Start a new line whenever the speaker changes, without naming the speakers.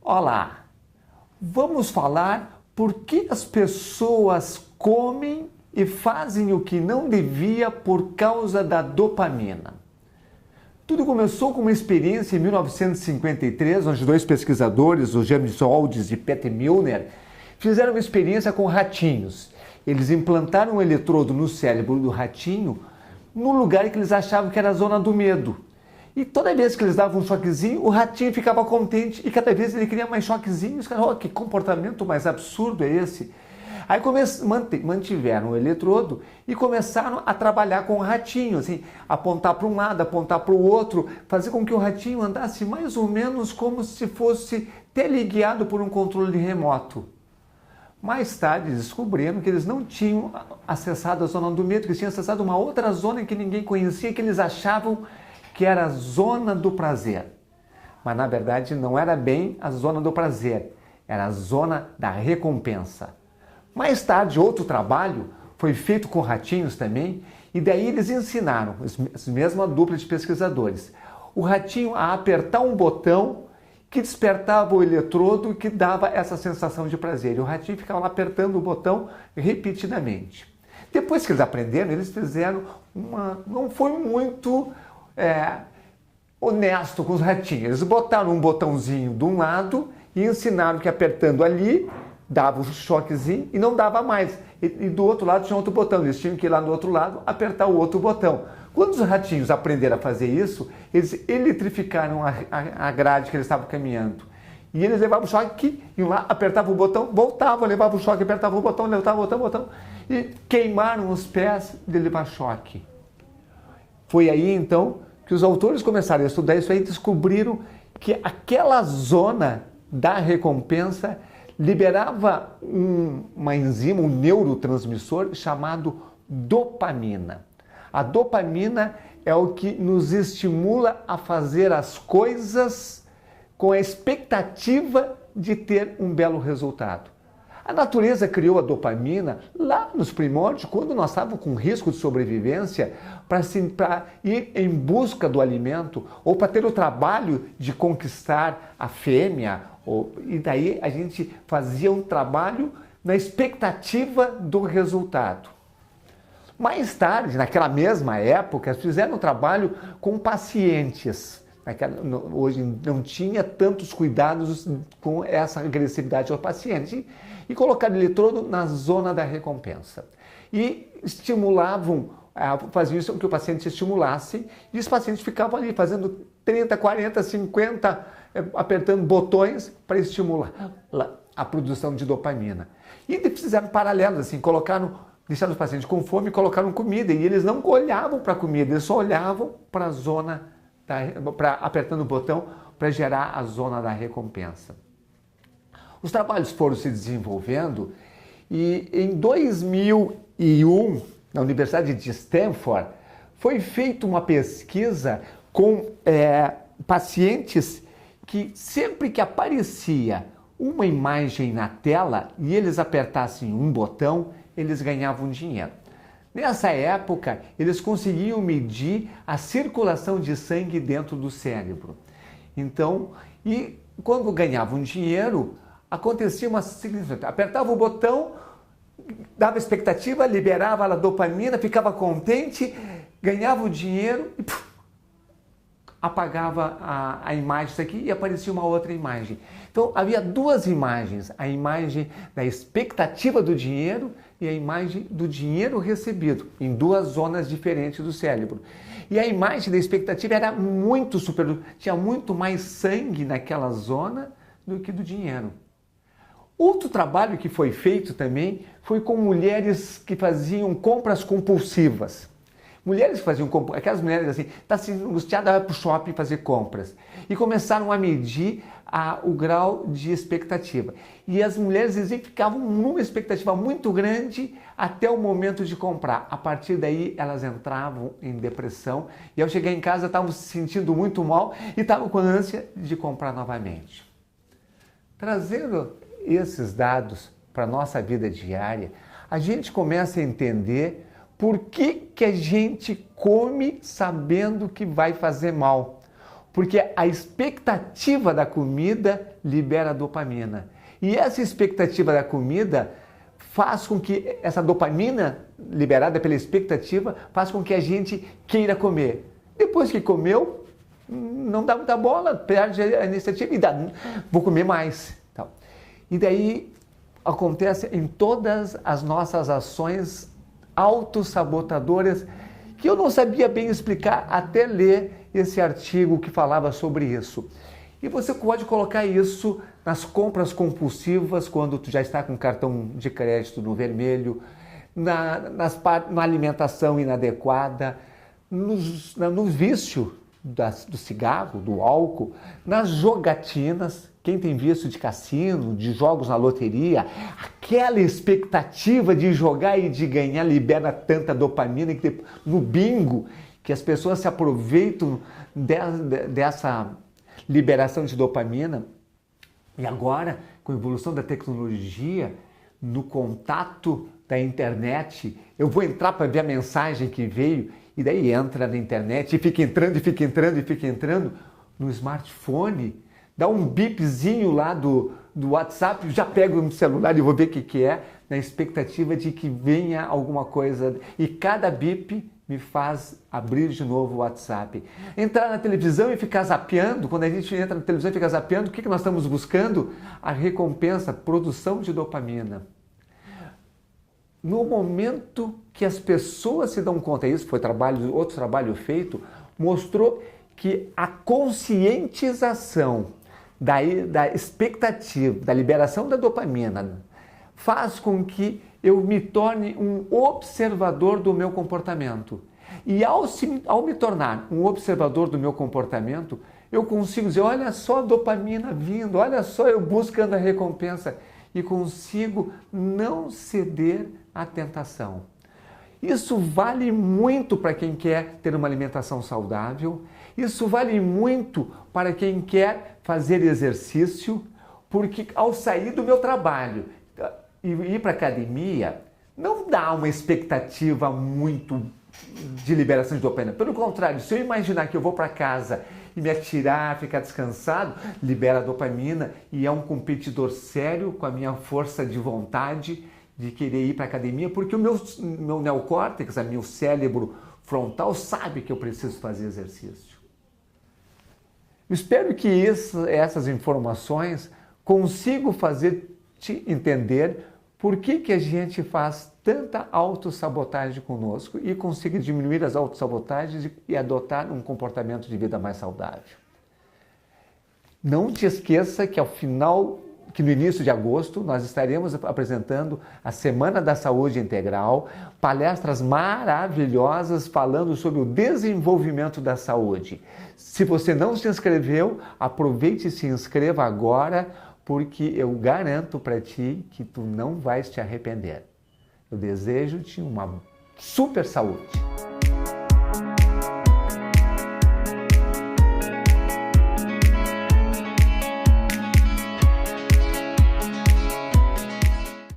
Olá, vamos falar por que as pessoas comem e fazem o que não devia por causa da dopamina. Tudo começou com uma experiência em 1953, onde dois pesquisadores, o James Olds e Peter Milner, fizeram uma experiência com ratinhos. Eles implantaram um eletrodo no cérebro do ratinho no lugar que eles achavam que era a zona do medo. E toda vez que eles davam um choquezinho, o ratinho ficava contente e cada vez ele queria mais choquezinhos. Oh, que comportamento mais absurdo é esse? Aí mantiveram o eletrodo e começaram a trabalhar com o ratinho, assim, apontar para um lado, apontar para o outro, fazer com que o ratinho andasse mais ou menos como se fosse teleguiado por um controle remoto. Mais tarde descobriram que eles não tinham acessado a zona do medo, que eles tinham acessado uma outra zona que ninguém conhecia, que eles achavam que era a zona do prazer. Mas na verdade não era bem a zona do prazer, era a zona da recompensa. Mais tarde, outro trabalho foi feito com ratinhos também, e daí eles ensinaram, essa mesma dupla de pesquisadores, o ratinho a apertar um botão que despertava o eletrodo que dava essa sensação de prazer. E o ratinho ficava lá apertando o botão repetidamente. Depois que eles aprenderam, eles fizeram não foi muito honesto com os ratinhos. Eles botaram um botãozinho de um lado e ensinaram que apertando ali dava um choquezinho e não dava mais. E do outro lado tinha outro botão. Eles tinham que ir lá no outro lado apertar o outro botão. Quando os ratinhos aprenderam a fazer isso, eles eletrificaram a grade que eles estavam caminhando. E eles levavam o choque, iam lá, apertavam o botão, voltavam, levavam o choque, apertavam o botão, levavam o botão, e queimaram os pés de levar choque. Foi aí então que os autores começaram a estudar isso aí e descobriram que aquela zona da recompensa liberava uma enzima, um neurotransmissor chamado dopamina. A dopamina é o que nos estimula a fazer as coisas com a expectativa de ter um belo resultado. A natureza criou a dopamina lá nos primórdios, quando nós estávamos com risco de sobrevivência, para ir em busca do alimento ou para ter o trabalho de conquistar a fêmea. E daí a gente fazia um trabalho na expectativa do resultado. Mais tarde, naquela mesma época, fizeram um trabalho com pacientes. Hoje não tinha tantos cuidados com essa agressividade ao paciente. E colocaram eletrodo na zona da recompensa. E estimulavam, faziam isso que o paciente estimulasse, e os pacientes ficavam ali fazendo 30, 40, 50, apertando botões para estimular a produção de dopamina. E eles fizeram paralelos, assim, deixaram os pacientes com fome e colocaram comida, e eles não olhavam para a comida, eles só olhavam para a zona, apertando o botão para gerar a zona da recompensa. Os trabalhos foram se desenvolvendo e em 2001, na Universidade de Stanford, foi feita uma pesquisa com pacientes que sempre que aparecia uma imagem na tela e eles apertassem um botão, eles ganhavam dinheiro. Nessa época, eles conseguiam medir a circulação de sangue dentro do cérebro. Então, e quando ganhavam dinheiro, acontecia uma seguinte: apertava o botão, dava expectativa, liberava a dopamina, ficava contente, ganhava o dinheiro e apagava a imagem aqui e aparecia uma outra imagem. Então havia duas imagens, a imagem da expectativa do dinheiro e a imagem do dinheiro recebido, em duas zonas diferentes do cérebro. E a imagem da expectativa era muito superior, tinha muito mais sangue naquela zona do que do dinheiro. Outro trabalho que foi feito também foi com mulheres que faziam compras compulsivas. Mulheres que faziam compras, aquelas mulheres assim, está se angustiada, vai para o shopping fazer compras. E começaram a medir o grau de expectativa. E as mulheres ficavam numa expectativa muito grande até o momento de comprar. A partir daí elas entravam em depressão e ao chegar em casa estavam se sentindo muito mal e estavam com a ânsia de comprar novamente. Trazendo esses dados para a nossa vida diária, a gente começa a entender por que a gente come sabendo que vai fazer mal. Porque a expectativa da comida libera dopamina. E essa expectativa da comida faz com que essa dopamina liberada pela expectativa faz com que a gente queira comer. Depois que comeu, não dá muita bola, perde a iniciativa e dá, vou comer mais. E daí acontece em todas as nossas ações autossabotadoras que eu não sabia bem explicar até ler esse artigo que falava sobre isso. E você pode colocar isso nas compras compulsivas, quando tu já está com cartão de crédito no vermelho, na alimentação inadequada, no vício do cigarro, do álcool, nas jogatinas. Quem tem vício de cassino, de jogos na loteria, aquela expectativa de jogar e de ganhar libera tanta dopamina que no bingo, que as pessoas se aproveitam dessa liberação de dopamina. E agora, com a evolução da tecnologia, no contato da internet, eu vou entrar para ver a mensagem que veio, e daí entra na internet e fica entrando no smartphone, dá um bipzinho lá do WhatsApp, já pego no celular e vou ver o que é, na expectativa de que venha alguma coisa. E cada bip me faz abrir de novo o WhatsApp. Entrar na televisão e ficar zapeando, quando a gente entra na televisão e fica zapeando, o que nós estamos buscando? A recompensa, produção de dopamina. No momento que as pessoas se dão conta, isso foi outro trabalho feito, mostrou que a conscientização da expectativa, da liberação da dopamina, faz com que eu me torne um observador do meu comportamento. E ao me tornar um observador do meu comportamento, eu consigo dizer, olha só a dopamina vindo, olha só eu buscando a recompensa, e consigo não ceder à tentação. Isso vale muito para quem quer ter uma alimentação saudável, isso vale muito para quem quer fazer exercício, porque ao sair do meu trabalho e ir para a academia, não dá uma expectativa muito de liberação de dopamina. Pelo contrário, se eu imaginar que eu vou para casa e me atirar, ficar descansado, libera dopamina e é um competidor sério com a minha força de vontade de querer ir para a academia, porque o meu neocórtex, o meu cérebro frontal, sabe que eu preciso fazer exercício. Eu espero que essas informações consigam fazer te entender por que a gente faz tanta autossabotagem conosco e consiga diminuir as autossabotagens e adotar um comportamento de vida mais saudável. Não te esqueça que no início de agosto, nós estaremos apresentando a Semana da Saúde Integral, palestras maravilhosas falando sobre o desenvolvimento da saúde. Se você não se inscreveu, aproveite e se inscreva agora, porque eu garanto para ti que tu não vais te arrepender. Eu desejo-te uma super saúde.